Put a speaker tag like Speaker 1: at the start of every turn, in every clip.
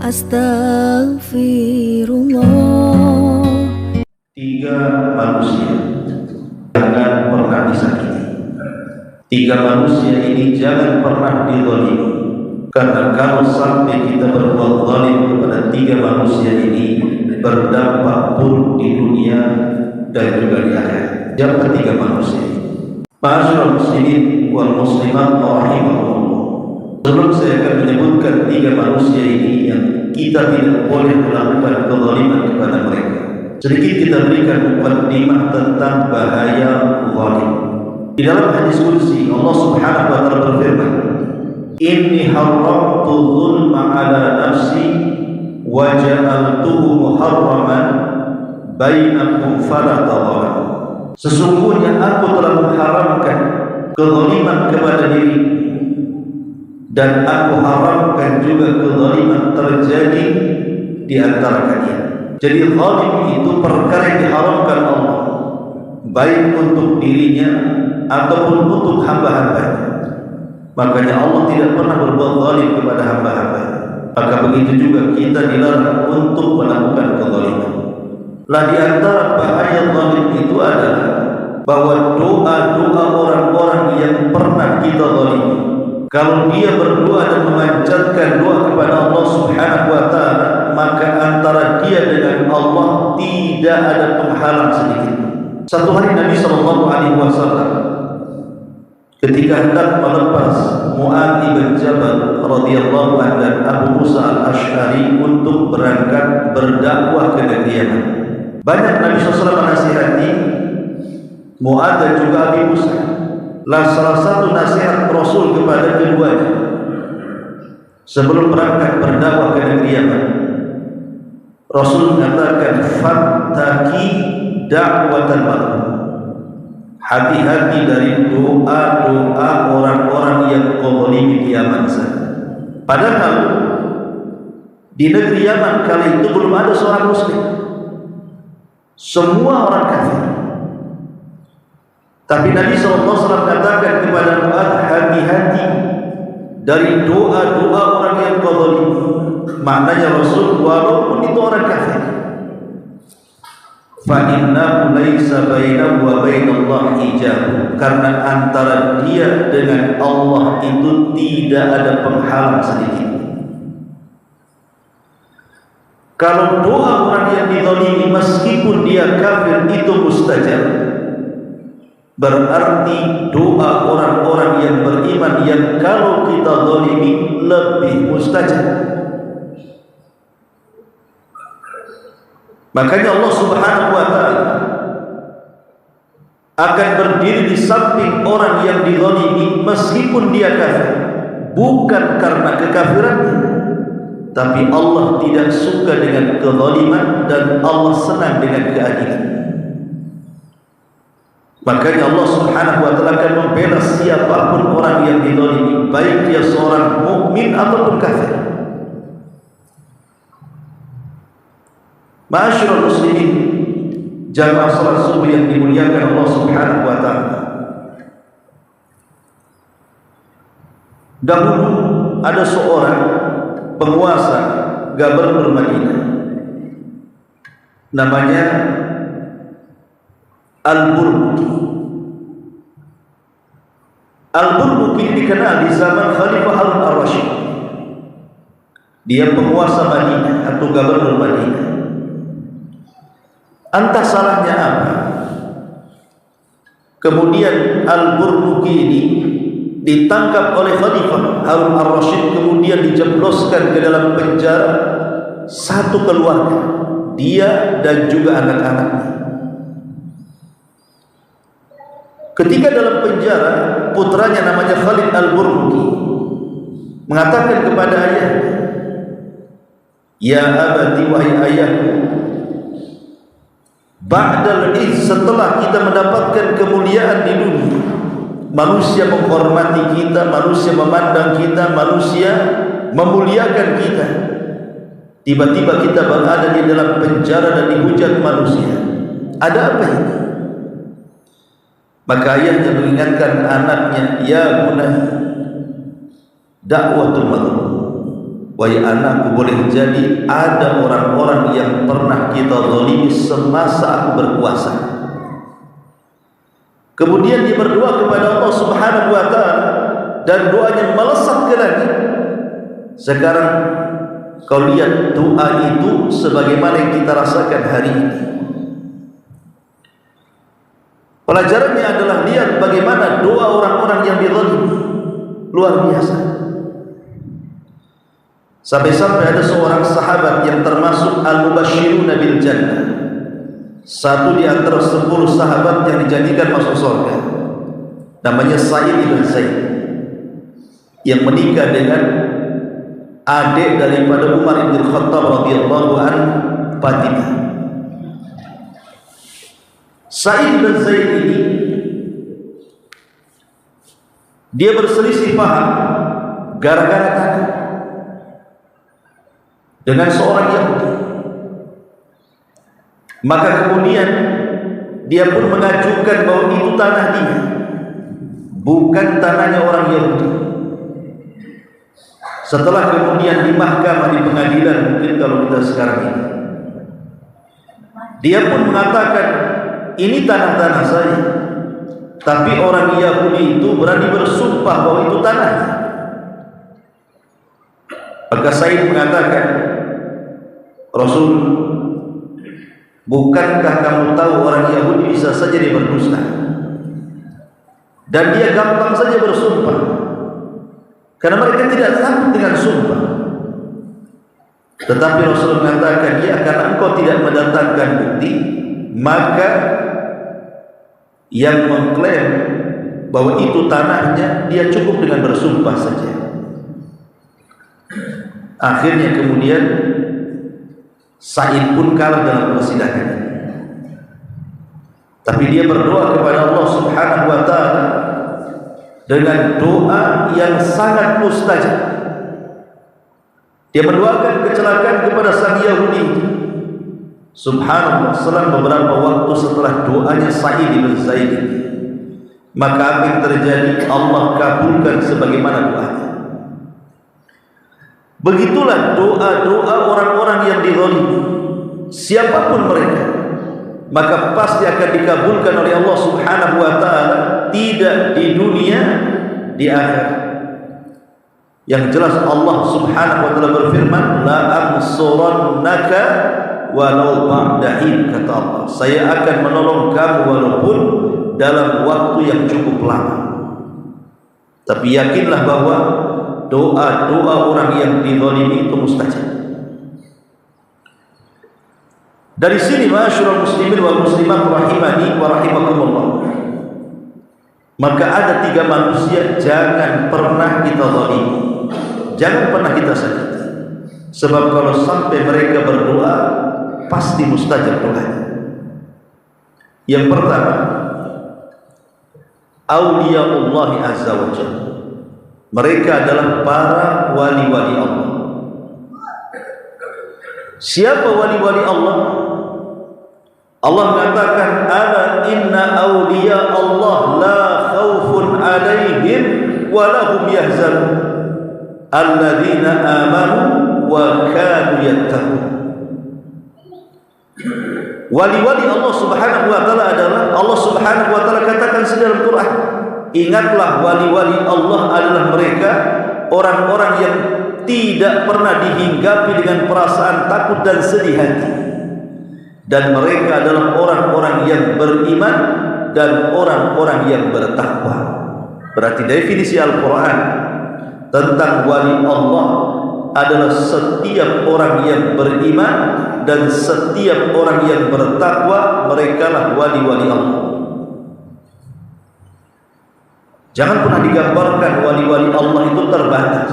Speaker 1: Astaghfirullah.
Speaker 2: Tiga manusia jangan pernah disakiti. Tiga manusia ini jangan pernah dizalimi. Karena kalau sampai kita berbuat zalim kepada tiga manusia ini, berdampak buruk di dunia dan juga di akhirat. Yang ketiga manusia. Ma'asyiral muslimin wal muslimat rahimakumullah. Sebelum saya akan menyebutkan tiga manusia ini yang kita tidak boleh melakukan kezaliman kepada mereka, sedikit kita berikan mukadimah tentang bahaya zalim. Di dalam hadis qudsi Allah Subhanahu wa taala berfirman, "Inni haramtu dzulma 'ala nafsi wa ja'altuhu muharraman bainakum fala tadhalamu." Sesungguhnya aku telah mengharamkan kezaliman kepada diri, dan aku haramkan juga kezaliman terjadi di antara kalian. Jadi zalim itu perkara yang diharamkan Allah, baik untuk dirinya ataupun untuk hamba-hambanya. Makanya Allah tidak pernah berbuat zalim kepada hamba-hambanya. Maka begitu juga kita dilarang untuk melakukan kezaliman. Lah di antara bahaya zalim itu adalah bahwa doa-doa orang-orang yang pernah kita zalimi, kalau dia berdoa dan memanjatkan doa kepada Allah Subhanahu wa taala, maka antara dia dengan Allah tidak ada penghalang sedikit. Satu hari Nabi sallallahu alaihi wasallam ketika hendak melepas Mu'adz bin Jabal radhiyallahu anhu dan Abu Musa al-Asy'ari untuk berangkat berdakwah ke negeri Yaman, banyak Nabi SAW menasihati Mu'adz dan juga Abu Musa. Lah salah satu nasihat Rasul kepada keduanya sebelum berangkat berdakwah ke negeri Yaman, Rasul mengatakan, "Fattaki da'watal mazlum." Hati-hati dari doa-doa orang-orang yang zalimi di Yaman sana. Padahal di negeri Yaman kali itu belum ada seorang muslim, semua orang kafir. Tapi Nabi SAW katakan kepada Mu'adz, hati-hati dari doa-doa orang yang zalim. Maknanya Rasul walaupun itu orang kafir, fa innahu laisa bainahu wa bainallahi hijab, karena antara dia dengan Allah itu tidak ada penghalang sedikit. Kalau doa orang yang dizalimi meskipun dia kafir itu mustajab, berarti doa orang-orang yang beriman yang kalau kita zalimi lebih mustajab. Makanya Allah Subhanahu wa taala akan berdiri di samping orang yang dizalimi meskipun dia kafir, bukan karena kekafirannya, tapi Allah tidak suka dengan kezaliman dan Allah senang dengan keadilan. Makanya Allah Subhanahu wa taala akan membela siapapun orang yang dizalimi, baik dia seorang mukmin ataupun kafir. Ma'asyiral muslimin, jamaah salat subuh yang dimuliakan Allah Subhanahu wa taala. Dahulu ada seorang penguasa gubernur Madinah, namanya Al-Burbuki. Al-Burbuki dikenal di zaman Khalifah Harun al-Rasyid. Dia penguasa Madinah atau gubernur Madinah. Entah salahnya apa, kemudian Al-Burbuki ini ditangkap oleh Khalifah Harun al-Rasyid, kemudian dijebloskan ke dalam penjara satu keluarga, dia dan juga anak-anaknya. Ketika dalam penjara, putranya namanya Khalid Al-Burbuki mengatakan kepada ayahnya, "Ya abati, wahai ayahku, ba'dal izz, setelah kita mendapatkan kemuliaan di dunia, manusia menghormati kita, manusia memandang kita, manusia memuliakan kita, tiba-tiba kita berada di dalam penjara dan dihujat manusia. Ada apa ini?" Maka ayahnya mengingatkan anaknya, "Ya bunayya, dakwatul mazlum." wahai anakku, boleh jadi ada orang-orang yang pernah kita zalimi semasa aku berkuasa. Kemudian dia berdoa kepada Allah Subhanahu wa ta'ala, dan doanya melesat ke langit. Sekarang kau lihat doa itu sebagaimana yang kita rasakan hari ini. Pelajarannya adalah lihat bagaimana doa orang-orang yang dizalimi, luar biasa. Sampai-sampai ada seorang sahabat yang termasuk al-mubashshiruna bil jannah, satu di antara 10 sahabat yang dijanjikan masuk surga, namanya Sa'id bin Zaid, yang menikah dengan adik daripada Umar bin Khattab radhiyallahu anhu, Fatimah. Sa'id bin Zaid ini dia berselisih paham gara-gara tanah dengan seorang Yahudi. Maka kemudian dia pun mengajukan bahwa itu tanah dia, bukan tanahnya orang Yahudi. Setelah kemudian di mahkamah, di pengadilan, mungkin kalau kita sekarang ini, dia pun mengatakan ini tanah-tanah saya, tapi orang Yahudi itu berani bersumpah bahwa itu tanahnya. Maka Said mengatakan, Rasul, bukankah kamu tahu orang Yahudi bisa saja dia berdusta, dan dia gampang saja bersumpah, karena mereka tidak takut dengan sumpah. Tetapi Rasul mengatakan, ya, karena engkau tidak mendatangkan bukti, maka yang mengklaim bahwa itu tanahnya, dia cukup dengan bersumpah saja. Akhirnya kemudian Sa'id pun kalah dalam persidangan, tapi dia berdoa kepada Allah Subhanahu wa ta'ala dengan doa yang sangat mustajab. Dia mendoakan kecelakaan kepada sang Yahudi. Subhanallah, selang beberapa waktu setelah doanya Sa'id bin Zaid, maka apa yang terjadi? Allah kabulkan sebagaimana doanya. Begitulah doa-doa orang-orang yang dizalimi, siapapun mereka, maka pasti akan dikabulkan oleh Allah Subhanahu wa ta'ala, tidak di dunia, di akhirat. Yang jelas Allah Subhanahu wa ta'ala berfirman, la ansurannaka walau ba'da hin, kata Allah, saya akan menolong kamu walaupun dalam waktu yang cukup lama. Tapi yakinlah bahwa doa-doa orang yang dizalimi itu mustajab. Dari sini, ma'asyiral muslimin wal muslimat rahimani wa rahimakumullah, maka ada 3 manusia jangan pernah kita zalimi, jangan pernah kita sakiti. Sebab kalau sampai mereka berdoa, pasti mustajab doanya. Yang pertama, awliyaullah azza wa jalla. Mereka adalah para wali-wali Allah. Siapa wali-wali Allah? Allah mengatakan, ala inna awliya Allah la khawfun alaihim wa lahum yahzanun alladzina amanu wa kanu yattaqun. Wali-wali Allah Subhanahu wa ta'ala adalah, Allah Subhanahu wa ta'ala katakan dalam Quran, ingatlah wali-wali Allah adalah mereka orang-orang yang tidak pernah dihinggapi dengan perasaan takut dan sedih hati, dan mereka adalah orang-orang yang beriman dan orang-orang yang bertakwa. Berarti definisi Al-Quran tentang wali Allah adalah setiap orang yang beriman dan setiap orang yang bertakwa, merekalah wali-wali Allah. Jangan pernah digambarkan wali-wali Allah itu terbatas.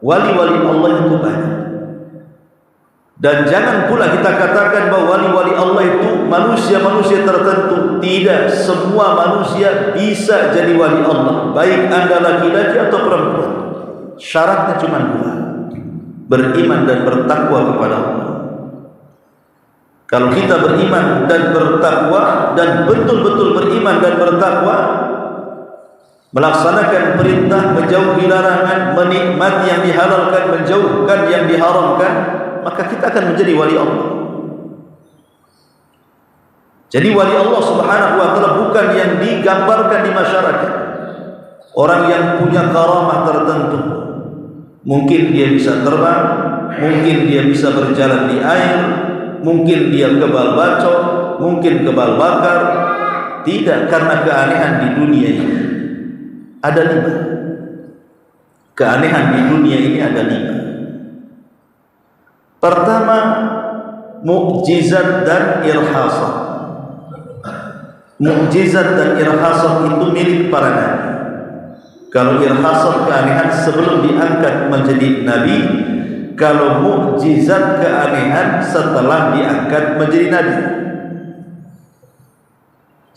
Speaker 2: Wali-wali Allah itu banyak. Dan jangan pula kita katakan bahwa wali-wali Allah itu manusia-manusia tertentu. Tidak, semua manusia bisa jadi wali Allah, baik Anda laki-laki atau perempuan. Syaratnya cuma 2, beriman dan bertakwa kepada Allah. Kalau kita beriman dan bertakwa, dan betul-betul beriman dan bertakwa, melaksanakan perintah, menjauhi larangan, menikmati yang dihalalkan, menjauhkan yang diharamkan, maka kita akan menjadi wali Allah. Jadi wali Allah Subhanahu wa taala bukan yang digambarkan di masyarakat. Orang yang punya karamah tertentu. Mungkin dia bisa terbang, mungkin dia bisa berjalan di air, mungkin dia kebal bacok, mungkin kebal bakar. Tidak, karena keanehan di dunia ini ada 5. Keanehan di dunia ini ada 5. Pertama, mukjizat dan irhasat. Mukjizat dan irhasat itu milik para nabi. Kalau irhasat keanehan sebelum diangkat menjadi nabi, kalau mukjizat keanehan setelah diangkat menjadi nabi.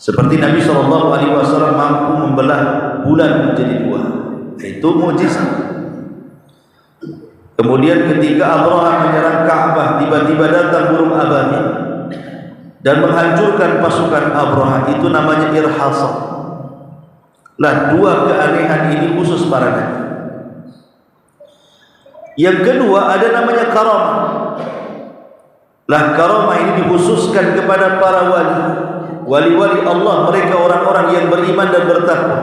Speaker 2: Seperti Nabi SAW mampu membelah bulan menjadi 2, itu mukjizat. Kemudian ketika Abraha menyerang Ka'bah, tiba-tiba datang burung ababil dan menghancurkan pasukan Abraha, itu namanya irhasat. Lah, 2 keanehan ini khusus para nabi. Yang kedua ada namanya karamah. Lah, karamah ini dikhususkan kepada para wali-wali Allah, mereka orang-orang yang beriman dan bertakwa.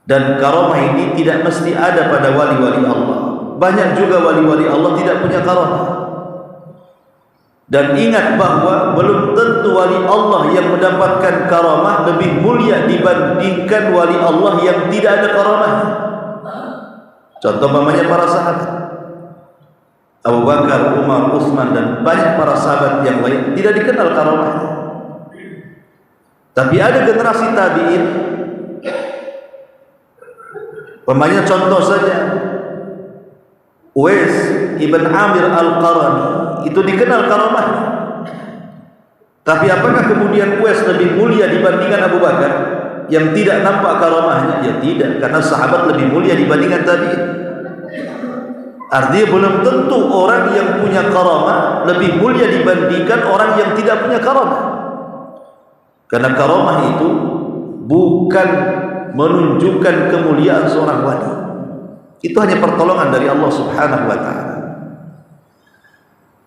Speaker 2: Dan karamah ini tidak mesti ada pada wali-wali Allah. Banyak juga wali-wali Allah tidak punya karamah. Dan ingat bahwa belum tentu wali Allah yang mendapatkan karamah lebih mulia dibandingkan wali Allah yang tidak ada karamah. Contoh umpamanya para sahabat Abu Bakar, Umar, Utsman dan banyak para sahabat yang lain tidak dikenal karamahnya. Tapi ada generasi tabi'in, umpamanya contoh saja Uwais ibn Amir al-Qarani, itu dikenal karamahnya. Tapi apakah kemudian Uwais lebih mulia dibandingkan Abu Bakar yang tidak nampak karamahnya? Ya tidak, karena sahabat lebih mulia dibandingkan tabi'in. Artinya belum tentu orang yang punya karamah lebih mulia dibandingkan orang yang tidak punya karamah. Karena karamah itu bukan menunjukkan kemuliaan seorang wali. Itu hanya pertolongan dari Allah Subhanahu wa taala.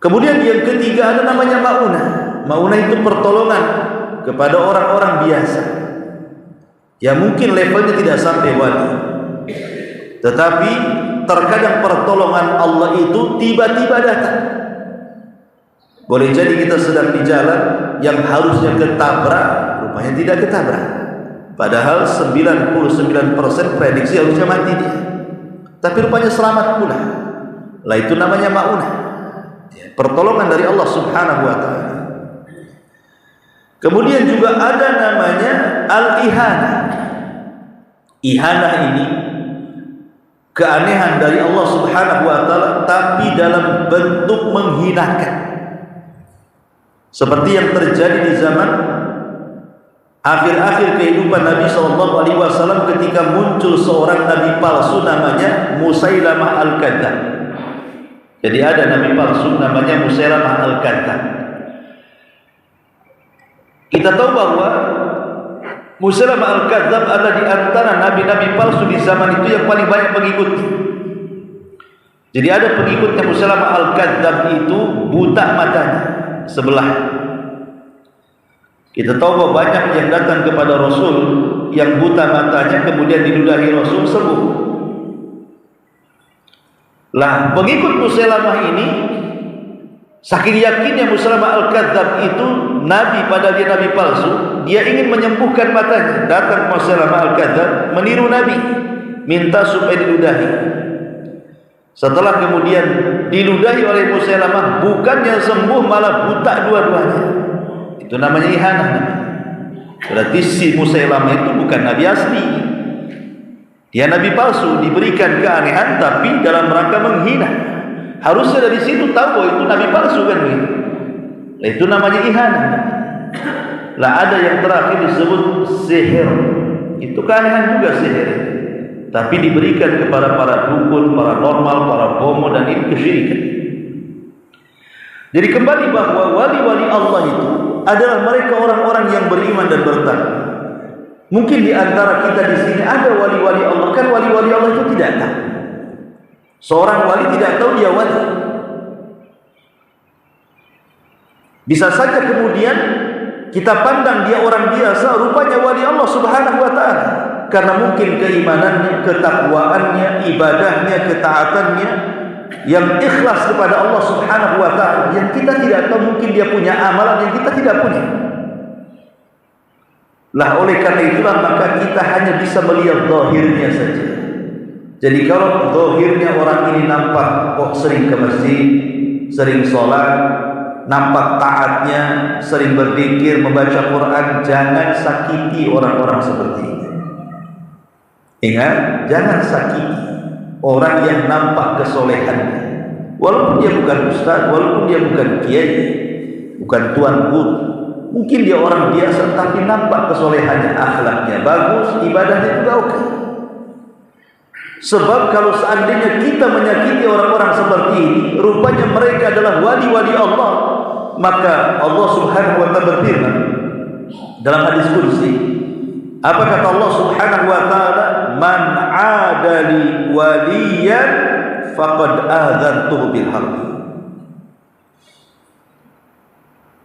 Speaker 2: Kemudian yang ketiga ada namanya maunah. Maunah itu pertolongan kepada orang-orang biasa. Ya mungkin levelnya tidak sampai wali. Tetapi terkadang pertolongan Allah itu tiba-tiba datang. Boleh jadi kita sedang di jalan yang harusnya ketabrak, rupanya tidak ketabrak. Padahal 99% prediksi harusnya mati dia. Tapi rupanya selamat pula. Lah itu namanya maunah. Pertolongan dari Allah Subhanahu wa taala. Kemudian juga ada namanya al-ihanah. Ihanah ini keanehan dari Allah Subhanahu wa taala tapi dalam bentuk menghinakan. Seperti yang terjadi di zaman akhir-akhir kehidupan Nabi SAW ketika muncul seorang nabi palsu namanya Musailamah al-Kadzdzab. Jadi ada nabi palsu namanya Musailamah al-Kadzdzab. Kita tahu bahwa Musailamah al-Kadzdzab adalah di antara nabi-nabi palsu di zaman itu yang paling banyak pengikut. Jadi ada pengikutnya Musailamah al-Kadzdzab itu buta matanya sebelah. Kita tahu bahwa banyak yang datang kepada Rasul yang buta matanya kemudian diludahi Rasul sembuh. Lah pengikut Musailamah ini saking yakinnya Musailamah al-Kadzdzab itu nabi padahal dia nabi palsu, dia ingin menyembuhkan matanya. Datang Musailamah al-Kadzdzab meniru nabi, minta supaya diludahi. Setelah kemudian diludahi oleh Musailamah, bukannya sembuh malah buta dua-duanya. Itu namanya ihanah. Berarti si Musailamah itu bukan nabi asli. Dia nabi palsu, diberikan keanehan tapi dalam rangka menghina. Harusnya dari situ tahu bahwa itu nabi palsu kan begitu. Nah, itu namanya ihanah. Lah ada yang terakhir disebut sihir. Itu keanehan juga sihir. Tapi diberikan kepada para dukun, para normal, para bomo dan ini kesyirikan. Jadi kembali bahwa wali-wali Allah itu adalah mereka orang-orang yang beriman dan bertakwa. Mungkin di antara kita di sini ada wali-wali Allah, kan wali-wali Allah itu tidak tahu. Seorang wali tidak tahu dia wali. Bisa saja kemudian kita pandang dia orang biasa, rupanya wali Allah Subhanahu wa taala. Karena mungkin keimanannya, ketakwaannya, ibadahnya, ketaatannya yang ikhlas kepada Allah Subhanahu wa taala, yang kita tidak tahu, mungkin dia punya amalan yang kita tidak punya. Lah oleh karena itulah maka kita hanya bisa melihat zahirnya saja. Jadi kalau zahirnya orang ini nampak kok sering ke masjid, sering sholat, nampak taatnya, sering berzikir, membaca Quran, jangan sakiti orang-orang seperti ini. Ingat, jangan sakiti orang yang nampak kesolehannya. Walaupun dia bukan ustaz, walaupun dia bukan kiai, bukan tuan guru, mungkin dia orang biasa tapi nampak kesolehannya, akhlaknya bagus, ibadahnya juga oke. Sebab kalau seandainya kita menyakiti orang-orang seperti ini, rupanya mereka adalah wali-wali Allah, maka Allah Subhanahu wa taala berfirman dalam hadis qudsi, apa kata Allah Subhanahu wa taala, man 'adali waliyan faqad adzantuhu bil harb.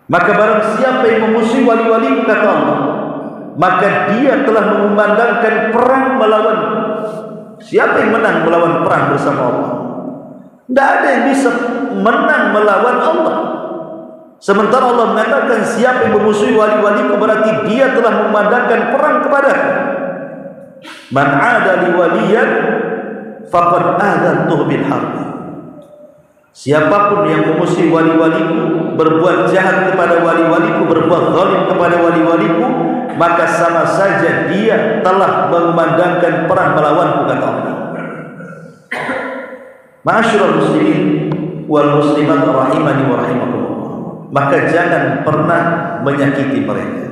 Speaker 2: Maka barang siapa yang memusuhi wali-wali, kata Allah, maka dia telah mengumandangkan perang melawan. Siapa yang menang melawan perang bersama Allah? Tidak ada yang bisa menang melawan Allah. Sementara Allah mengatakan siapa yang memusuhi wali-waliku, berarti dia telah mengumandangkan perang kepadaku. Man 'adali waliyan faqad adzantuhu bil harb. Siapapun yang memusuhi wali-waliku, berbuat jahat kepada wali-waliku, berbuat zalim kepada wali-waliku, maka sama saja dia telah mengumandangkan perang melawanku, kata Allah. Ma'asyiral muslimin wal muslimat rahimani wa rahimakumullah. Maka jangan pernah menyakiti mereka.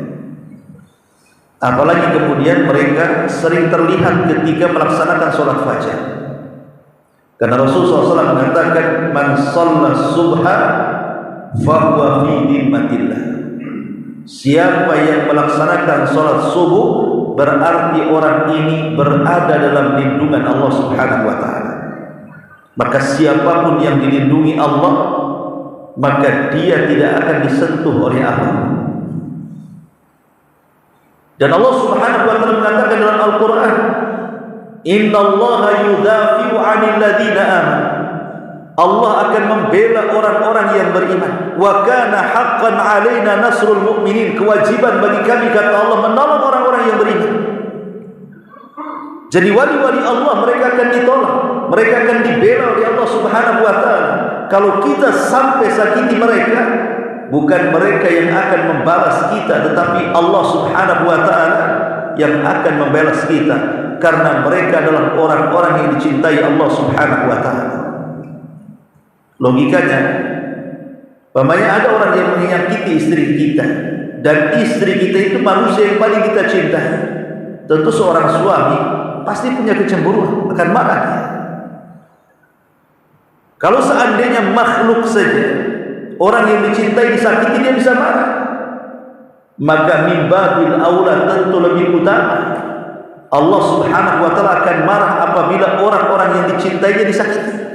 Speaker 2: Apalagi kemudian mereka sering terlihat ketika melaksanakan sholat fajar. Karena Rasulullah SAW mengatakan, man shalla subha fahuwa fi dhimmatillah. Siapa yang melaksanakan sholat subuh, berarti orang ini berada dalam lindungan Allah Subhanahu wa taala. Maka siapapun yang dilindungi Allah, maka dia tidak akan disentuh oleh apapun. Dan Allah Subhanahu wa taala mengatakan dalam Al-Qur'an, innallaha yudafi'u 'anil ladzina amanu. Allah akan membela orang-orang yang beriman. Wa kana haqqan 'alaina nasrul mu'minin. Kewajiban bagi kami, kata Allah, menolong orang-orang yang beriman. Jadi wali-wali Allah mereka akan ditolong, mereka akan dibela oleh Allah Subhanahu wa taala. Kalau kita sampai sakiti mereka, bukan mereka yang akan membalas kita, tetapi Allah Subhanahu wa taala yang akan membalas kita, karena mereka adalah orang-orang yang dicintai Allah Subhanahu wa taala. Logikanya, umpamanya ada orang yang menyakiti istri kita, dan istri kita itu manusia yang paling kita cintai. Tentu seorang suami pasti punya kecemburuan, akan marah dia. Kalau seandainya makhluk saja, orang yang dicintai disakiti, dia bisa marah. Maka min babil aula, tentu lebih utama Allah Subhanahu wa taala akan marah apabila orang-orang yang dicintainya disakiti.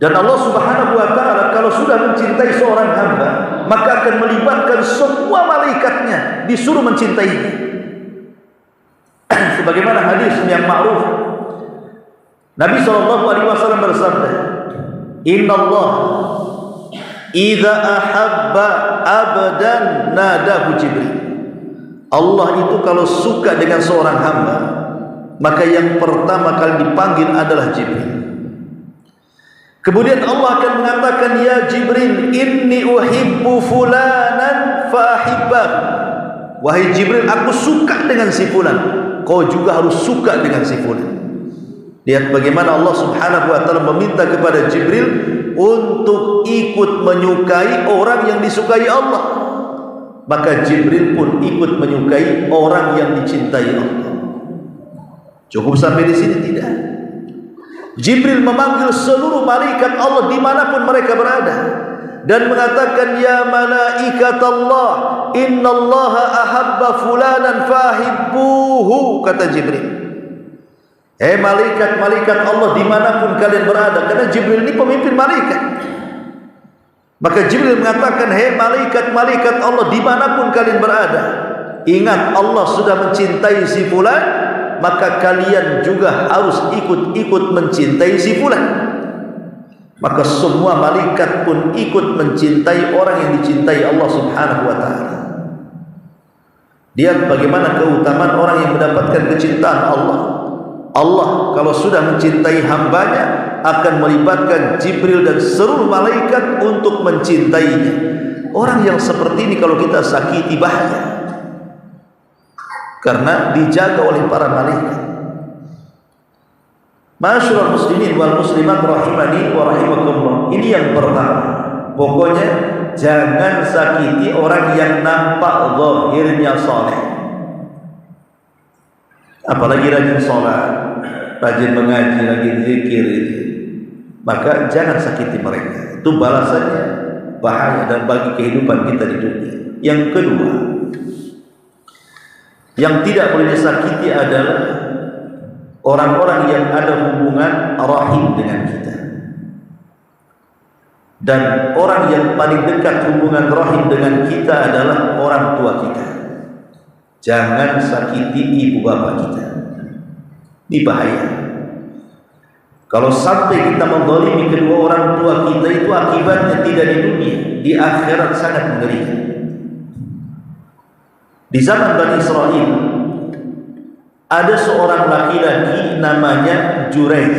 Speaker 2: Dan Allah Subhanahu wa taala kalau sudah mencintai seorang hamba, maka akan melibatkan semua malaikatnya disuruh mencintainya. Sebagaimana hadis yang ma'ruf, Nabi SAW bersabda, innallaha idza ahabba abdan nadahu Jibril. Allah itu kalau suka dengan seorang hamba, maka yang pertama kali dipanggil adalah Jibril. Kemudian Allah akan mengatakan, ya Jibril, inni uhibbu fulanan fa ahibbah. Wahai Jibril, aku suka dengan si fulan, kau juga harus suka dengan si fulan. Lihat bagaimana Allah Subhanahu wa taala meminta kepada Jibril untuk ikut menyukai orang yang disukai Allah. Maka Jibril pun ikut menyukai orang yang dicintai Allah. Cukup sampai di sini? Tidak. Jibril memanggil seluruh malaikat Allah dimanapun mereka berada. dan mengatakan, ya malaikat Allah, innallaha ahabba fulanan fahibbuhu, kata Jibril. Malaikat-malaikat Allah dimanapun kalian berada, karena Jibril ini pemimpin malaikat. Maka Jibril mengatakan, malaikat-malaikat Allah dimanapun kalian berada, ingat Allah sudah mencintai si fulan, maka kalian juga harus ikut-ikut mencintai si fulan. Maka semua malaikat pun ikut mencintai orang yang dicintai Allah Subhanahu wa ta'ala. Lihat bagaimana keutamaan orang yang mendapatkan kecintaan Allah. Allah kalau sudah mencintai hambanya akan melibatkan Jibril dan seluruh malaikat untuk mencintainya. Orang yang seperti ini kalau kita sakiti bahaya, karena dijaga oleh para malaikat. Ma'asyiral muslimin wal muslimat rahimani wa rahimakumullah. Ini yang pertama. Pokoknya jangan sakiti orang yang nampak zahirnya saleh. Apalagi rajin sholat, rajin mengaji, rajin zikir, maka jangan sakiti mereka. Itu balasannya bahaya dan bagi kehidupan kita di dunia. Yang kedua, yang tidak boleh disakiti adalah orang-orang yang ada hubungan rahim dengan kita. Dan orang yang paling dekat hubungan rahim dengan kita adalah orang tua kita. Jangan sakiti ibu bapak kita. Ini bahaya. Kalau sampai kita menzalimi kedua orang tua kita, itu akibatnya tidak di dunia, di akhirat sangat mengerikan. Di zaman Bani Israel ada seorang laki-laki namanya Jurayj.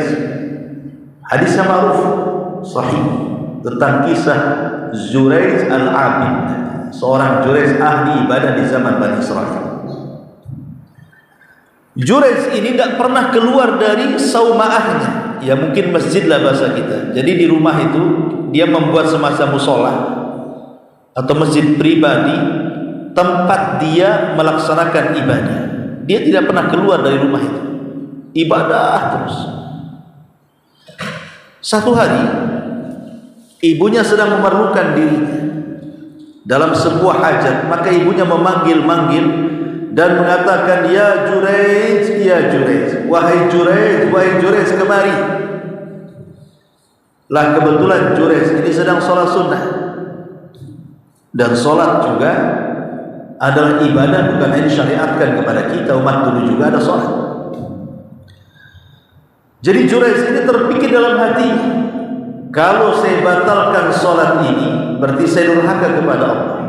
Speaker 2: Hadisnya ma'ruf, sahih, tentang kisah Jurayj al-Abid, seorang Jurayj ahli ibadah di zaman Bani Israel. Jurayj ini tidak pernah keluar dari saumaahnya, ya mungkin masjid lah bahasa kita. Jadi di rumah itu dia membuat semacam musola atau masjid pribadi, tempat dia melaksanakan ibadah. Dia tidak pernah keluar dari rumah itu, ibadah terus. Satu hari ibunya sedang memerlukan dirinya dalam sebuah hajat, maka ibunya memanggil-manggil dan mengatakan, ya Jurayj, ya Jurayj, wahai Jurayj, wahai Jurayj, kemari. Lah kebetulan Jurayj ini sedang sholat sunnah, dan sholat juga adalah ibadah, bukan hanya disyariatkan kepada kita umat dulu juga ada sholat. Jadi Jurayj ini terpikir dalam hati, kalau saya batalkan sholat ini berarti saya durhaka kepada Allah.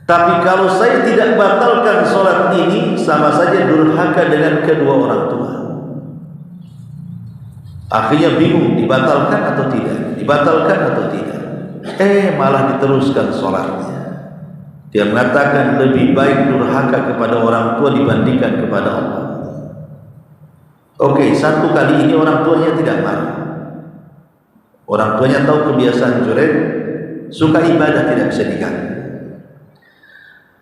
Speaker 2: Tapi kalau saya tidak batalkan sholat ini, sama saja durhaka dengan kedua orang tua. Akhirnya bingung, dibatalkan atau tidak, dibatalkan atau tidak. Malah diteruskan sholatnya. Dia mengatakan lebih baik durhaka kepada orang tua dibandingkan kepada Allah. Oke, satu kali ini orang tuanya tidak marah. Orang tuanya tahu kebiasaan Jurayj, suka ibadah tidak bisa diganggu.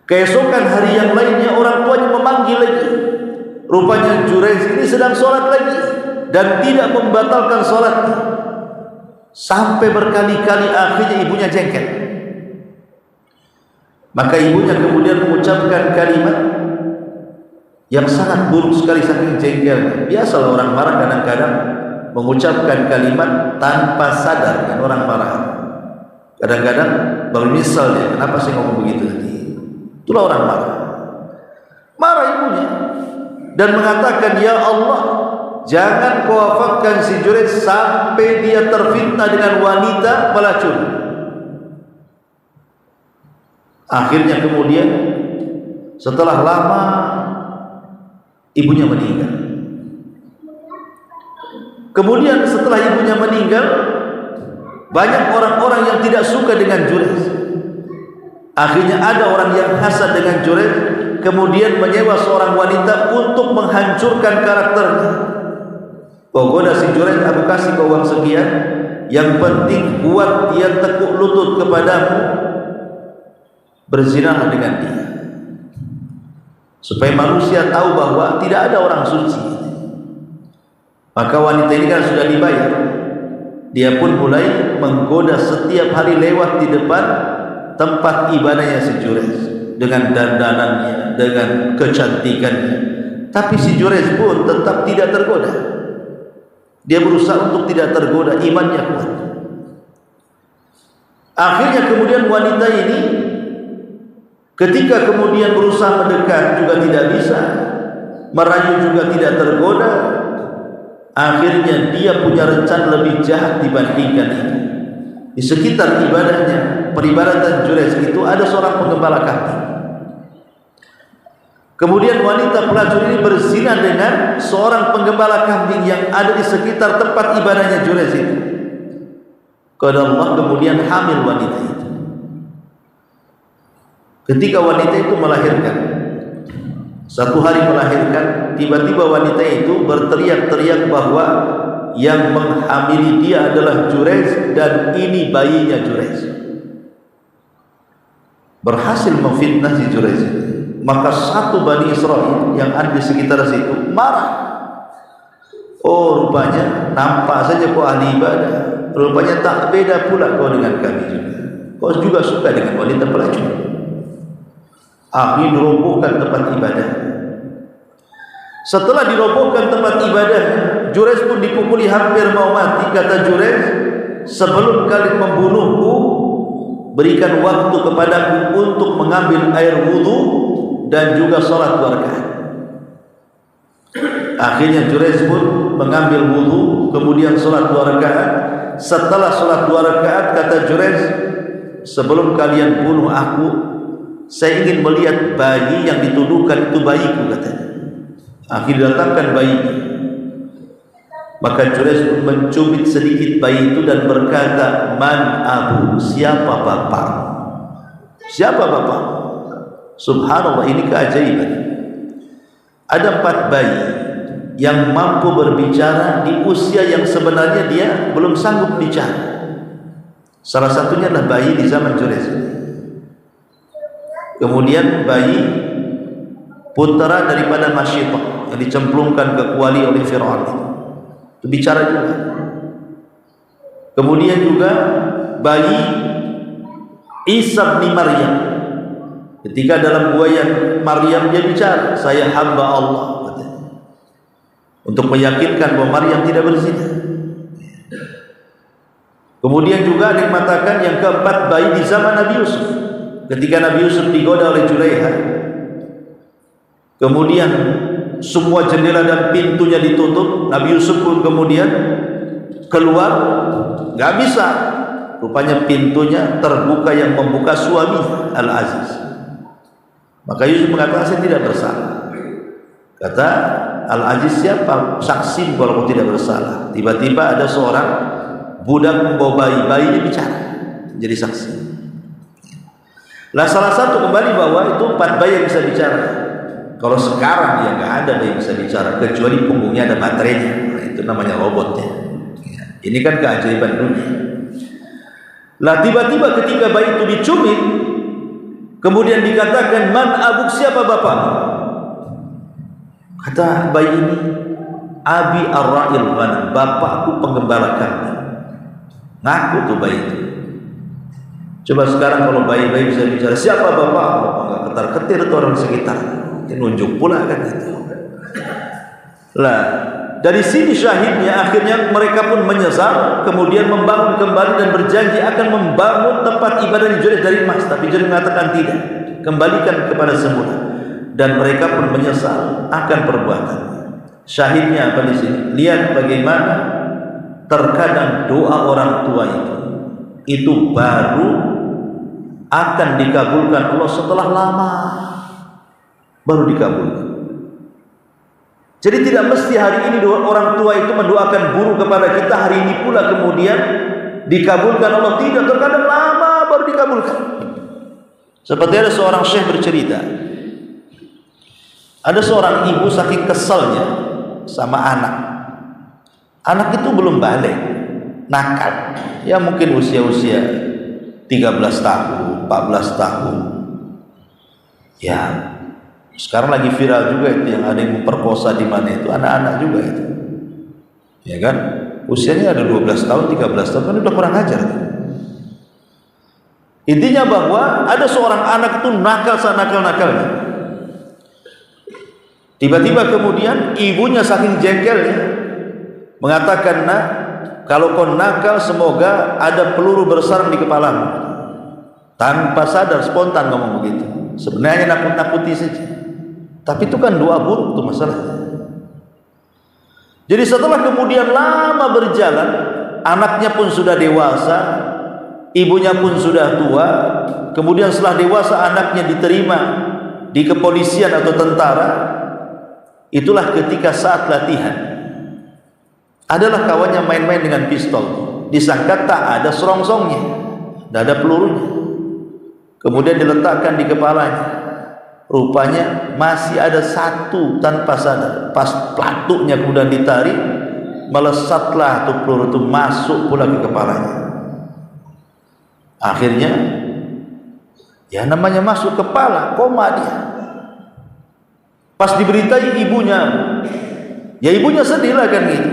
Speaker 2: Keesokan hari yang lainnya orang tuanya memanggil lagi. Rupanya Jurayj ini sedang sholat lagi dan tidak membatalkan sholatnya. Sampai berkali-kali akhirnya ibunya jengkel. Maka ibunya kemudian mengucapkan kalimat yang sangat buruk sekali saking jengkelnya. Biasalah orang marah kadang-kadang mengucapkan kalimat tanpa sadar, kan orang marah. Kadang-kadang baru misal dia, kenapa saya ngomong begitu tadi? Itulah orang marah. Marah ibunya dan mengatakan, ya Allah, jangan kau wafatkan si Jurayj sampai dia terfitnah dengan wanita pelacur. Akhirnya kemudian setelah lama ibunya meninggal. Kemudian setelah ibunya meninggal, banyak orang-orang yang tidak suka dengan Jurayj. Akhirnya ada orang yang hasad dengan Jurayj, kemudian menyewa seorang wanita untuk menghancurkan karakternya. Pokoknya si Jurayj, aku kasih kau uang sekian, yang penting buat dia tekuk lutut kepadamu, berzinalah dengan dia, supaya manusia tahu bahwa tidak ada orang suci. Maka wanita ini kan sudah dibayar, dia pun mulai menggoda setiap hari lewat di depan tempat ibadahnya si Jurayj dengan dandanannya, dengan kecantikannya. Tapi si Jurayj pun tetap tidak tergoda. Dia berusaha untuk tidak tergoda, imannya kuat. Akhirnya kemudian wanita ini ketika kemudian berusaha mendekat juga tidak bisa, merayu juga tidak tergoda. Akhirnya dia punya rencana lebih jahat dibandingkan itu. Di sekitar ibadahnya, peribadatan Jurayj itu ada seorang penggembala kambing. Kemudian wanita pelacur ini berzina dengan seorang penggembala kambing yang ada di sekitar tempat ibadahnya Jurayj itu. Qala Allah kemudian hamil wanita itu. Ketika wanita itu melahirkan, satu hari melahirkan, tiba-tiba wanita itu berteriak-teriak bahwa yang menghamili dia adalah Jurayj dan ini bayinya Jurayj. Berhasil memfitnah si Jurayj itu. Maka satu Bani Israel yang ada di sekitar situ marah. Oh, rupanya nampak saja kau ahli ibadah, rupanya tak beda pula kau dengan kami juga. Kau juga suka dengan wanita pelacur. Akhirnya dirobohkan tempat ibadah. Setelah dirobohkan tempat ibadah, Jurayj pun dipukuli hampir mau mati. Kata Jurayj, sebelum kalian membunuhku, berikan waktu kepadaku untuk mengambil air wudu dan juga sholat 2 rakaat. Akhirnya Jurayj pun mengambil wudu, kemudian sholat 2 rakaat. Setelah sholat 2 rakaat, kata Jurayj, sebelum kalian bunuh aku, saya ingin melihat bayi yang dituduhkan itu bayiku, katanya. Akhirnya datangkan bayi. Maka Jurayj pun mencubit sedikit bayi itu dan berkata, man abu, siapa bapak? Siapa bapak? Subhanallah, ini keajaiban. Ada 4 bayi yang mampu berbicara di usia yang sebenarnya dia belum sanggup bicara. Salah satunya adalah bayi di zaman Jurayj. Kemudian bayi putra daripada Masyidah yang dicemplungkan ke kuali oleh Fir'aun itu bicara juga. Kemudian juga bayi Isa bin Maryam, ketika dalam buayan Maryam dia bicara, saya hamba Allah, katanya, untuk meyakinkan bahwa Maryam tidak berzina. Kemudian juga ada yang mengatakan yang keempat bayi di zaman Nabi Yusuf, ketika Nabi Yusuf digoda oleh Zulaiha, kemudian semua jendela dan pintunya ditutup, Nabi Yusuf pun kemudian keluar, nggak bisa. Rupanya pintunya terbuka, yang membuka suami Al-Aziz. Maka Yusuf mengatakan, saya tidak bersalah. Kata Al-Aziz, siapa saksi kalau kau tidak bersalah? Tiba-tiba ada seorang budak membawa bayi bicara, jadi saksi. Lah salah satu kembali bahwa itu 4 bayi yang bisa bicara. Kalau sekarang ya nggak ada bayi bisa bicara, kecuali punggungnya ada baterainya. Nah, itu namanya robotnya. Ini kan keajaiban dunia. Lah tiba-tiba ketika bayi itu dicubit, kemudian dikatakan, man abuk, siapa bapak? Kata bayi ini, abi ar-ra'il ghanam, bapakku penggembala kambing. Ngaku tuh bayi itu. Coba sekarang kalau bayi-bayi bisa bicara, siapa bapak? Enggak ketar-ketir tuh orang sekitar. Dia nunjuk pula kan itu. Lah dari sini syahidnya, akhirnya mereka pun menyesal, kemudian membangun kembali dan berjanji akan membangun tempat ibadah di Jurayj dari emas. Tapi Jurayj mengatakan tidak, kembalikan kepada semula. Dan mereka pun menyesal akan perbuatannya. Syahidnya apa di sini? Lihat bagaimana terkadang doa orang tua itu baru akan dikabulkan Allah setelah lama, baru dikabulkan. Jadi tidak mesti hari ini doa orang tua itu mendoakan guru kepada kita hari ini pula kemudian dikabulkan Allah. Tidak, terkadang lama baru dikabulkan. Seperti ada seorang syekh bercerita, ada seorang ibu saking keselnya sama anak itu belum balik, nakal, ya mungkin usia 13 tahun, 14 tahun. Ya, sekarang lagi viral juga itu yang ada yang memperkosa di mana itu anak-anak juga itu. Ya kan? usianya ada 12 tahun, 13 tahun, kan udah kurang ajar. Intinya bahwa ada seorang anak itu nakal senakal-nakalnya. Tiba-tiba kemudian ibunya saking jengkelnya mengatakan, "Nak, kalau kau nakal semoga ada peluru bersarang di kepalamu." Tanpa sadar spontan ngomong begitu. Sebenarnya nakut-nakuti saja. Tapi itu kan doa buruk tuh masalahnya. Jadi setelah kemudian lama berjalan, anaknya pun sudah dewasa, ibunya pun sudah tua. Kemudian setelah dewasa anaknya diterima di kepolisian atau tentara. Itulah ketika saat latihan adalah kawannya main-main dengan pistol. Disangka tak ada serongsongnya, tidak ada pelurunya. Kemudian diletakkan di kepalanya. Rupanya masih ada satu tanpa sadar. Pas pelatuknya kemudian ditarik, melesatlah tuh peluru itu masuk pula ke kepalanya. Akhirnya ya namanya masuk kepala, koma dia. Pas diberitai ibunya, ya ibunya sedih lah kan gitu.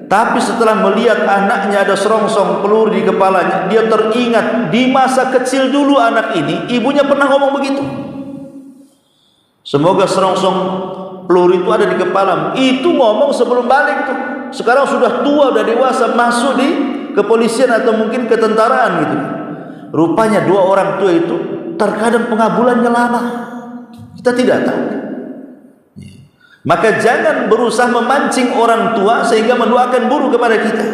Speaker 2: Tapi setelah melihat anaknya ada serongsong peluru di kepalanya, dia teringat di masa kecil dulu anak ini ibunya pernah ngomong begitu. Semoga serongsong peluru itu ada di kepalamu. Itu ngomong sebelum balik tuh. Sekarang sudah tua, sudah dewasa, masuk di kepolisian atau mungkin ketentaraan gitu. Rupanya dua orang tua itu terkadang pengabulannya lama. Kita tidak tahu. Maka jangan berusaha memancing orang tua sehingga mendoakan buruk kepada kita.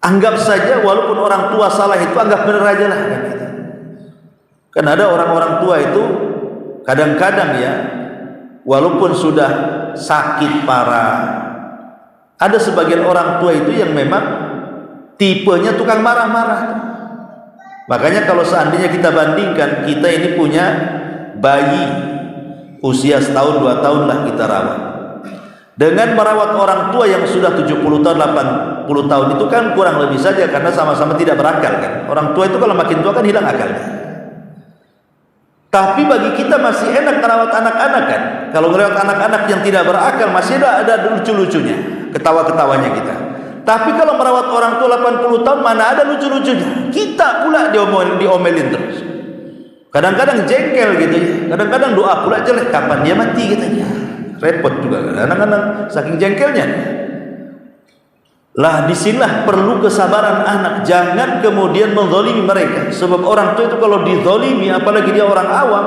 Speaker 2: Anggap saja walaupun orang tua salah itu anggap benar aja lah kita. Kan ada orang-orang tua itu kadang-kadang ya, walaupun sudah sakit parah, ada sebagian orang tua itu yang memang tipenya tukang marah-marah. Makanya kalau seandainya kita bandingkan, kita ini punya bayi usia setahun 2 tahun lah kita rawat, dengan merawat orang tua yang sudah 70 tahun 80 tahun itu kan kurang lebih saja, karena sama-sama tidak berakal kan. Orang tua itu kalau makin tua kan hilang akalnya. Tapi bagi kita masih enak merawat anak-anak kan. Kalau merawat anak-anak yang tidak berakal masih ada lucu-lucunya, ketawa-ketawanya kita. Tapi kalau merawat orang tua 80 tahun mana ada lucu-lucunya. Kita pula diomelin terus. Kadang-kadang jengkel gitu ya. Kadang-kadang doa pula jelek, kapan dia mati katanya. Repot juga kadang-kadang saking jengkelnya. Lah disinilah perlu kesabaran anak. Jangan kemudian menzalimi mereka. Sebab orang tua itu kalau dizalimi, apalagi dia orang awam,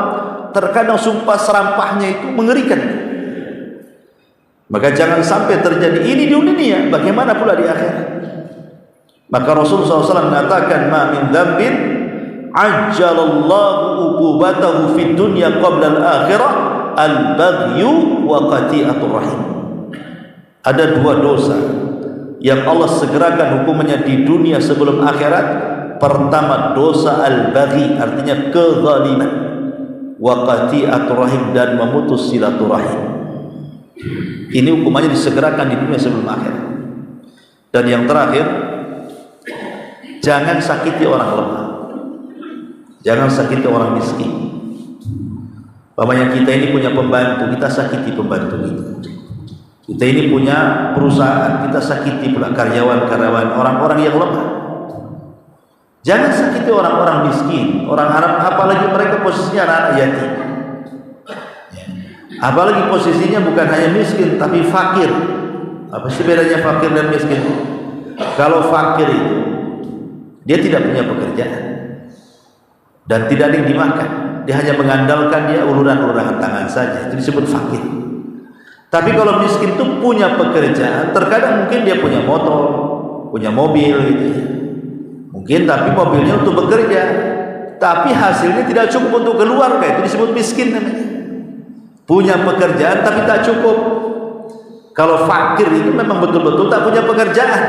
Speaker 2: terkadang sumpah serampahnya itu mengerikan. Maka jangan sampai terjadi ini di dunia, bagaimana pula di akhirat. Maka Rasulullah SAW mengatakan, "Ma min dzambin ajjalallahu uqubatahu fid dunya qabla al-akhirah al-baghyu wa qati'atur rahim." Ada dua dosa yang Allah segerakan hukumannya di dunia sebelum akhirat. Pertama dosa al-baghi, artinya kezaliman, wa qati'atur rahim, dan memutus silaturahim. Ini hukumannya disegerakan di dunia sebelum akhirat. Dan yang terakhir, jangan sakiti orang lemah. Jangan sakiti orang miskin. Umpamanya kita ini punya pembantu, kita sakiti pembantu kita. Kita ini punya perusahaan, kita sakiti pula karyawan-karyawan, orang-orang yang lemah. Jangan sakiti orang-orang miskin, orang Arab, apalagi mereka posisinya anak yatim. Apalagi posisinya bukan hanya miskin tapi fakir. Apa sih bedanya fakir dan miskin? Kalau fakir itu dia tidak punya pekerjaan dan tidak ada yang dimakan, dia hanya mengandalkan dia uluran-uluran tangan saja, itu disebut fakir. Tapi kalau miskin itu punya pekerjaan, terkadang mungkin dia punya motor, punya mobil gitu ya. Mungkin tapi mobilnya untuk bekerja, tapi hasilnya tidak cukup untuk keluarga, itu disebut miskin namanya. Punya pekerjaan tapi tak cukup. Kalau fakir itu memang betul-betul tak punya pekerjaan.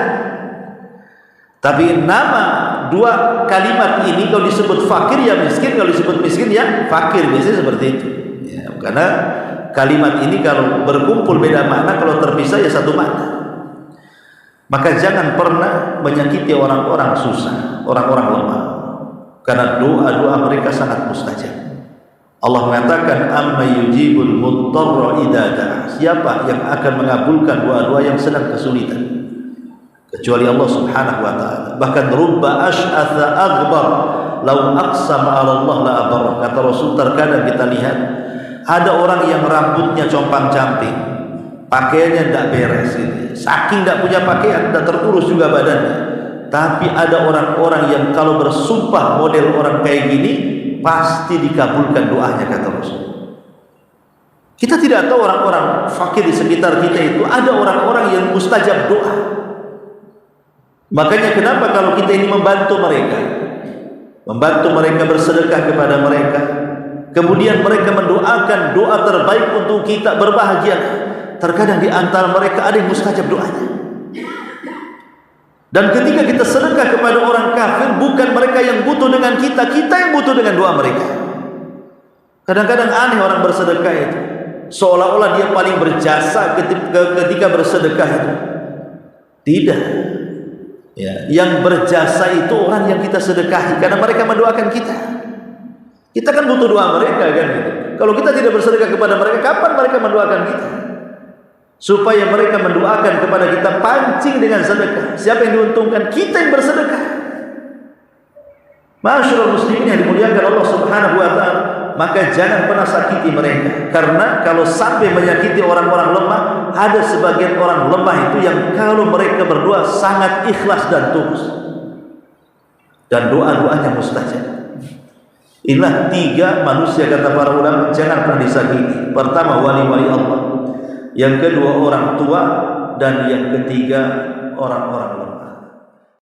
Speaker 2: Tapi nama dua kalimat ini kalau disebut fakir ya miskin, kalau disebut miskin ya fakir, biasanya seperti itu ya, karena kalimat ini kalau berkumpul beda makna, kalau terpisah ya satu makna. Maka jangan pernah menyakiti orang-orang susah, orang-orang lemah, karena doa-doa mereka sangat mustajab. Allah mengatakan amma yujibul muttarra idza da'a. Siapa yang akan mengabulkan doa-doa yang sedang kesulitan? Kecuali Allah Subhanahu wa taala. Bahkan rubba asy'atha aghbar law aqsama 'ala Allah la abarra. Kata Rasul, terkadang kita lihat ada orang yang rambutnya compang-camping, pakaiannya tidak beres gitu. Saking tidak punya pakaian, tidak terurus juga badannya. Tapi ada orang-orang yang kalau bersumpah model orang kayak gini pasti dikabulkan doanya, kata Rasul. Kita tidak tahu orang-orang fakir di sekitar kita itu ada orang-orang yang mustajab doa. Makanya kenapa kalau kita ini membantu mereka bersedekah kepada mereka, kemudian mereka mendoakan doa terbaik untuk kita berbahagia, terkadang di antara mereka ada yang mustajab doanya. Dan ketika kita sedekah kepada orang kafir, bukan mereka yang butuh dengan kita, kita yang butuh dengan doa mereka. Kadang-kadang aneh orang bersedekah itu, seolah-olah dia paling berjasa ketika bersedekah itu. Tidak. Ya, yang berjasa itu orang yang kita sedekahi, karena mereka mendoakan kita. Kita kan butuh doa mereka kan gitu. Kalau kita tidak bersedekah kepada mereka, kapan mereka mendoakan kita? Supaya mereka mendoakan kepada kita, pancing dengan sedekah. Siapa yang diuntungkan? Kita yang bersedekah. Ma'asyiral muslimin yang dimuliakan Allah Subhanahu wa taala, maka jangan pernah sakiti mereka. Karena kalau sampai menyakiti orang-orang lemah, ada sebagian orang lemah itu yang kalau mereka berdoa sangat ikhlas dan tulus, dan doa-doanya mustajab. Inilah 3 manusia, kata para ulama, jangan pernah disakiti. Pertama, wali-wali Allah. Yang kedua, orang tua. Dan yang ketiga, orang-orang lemah.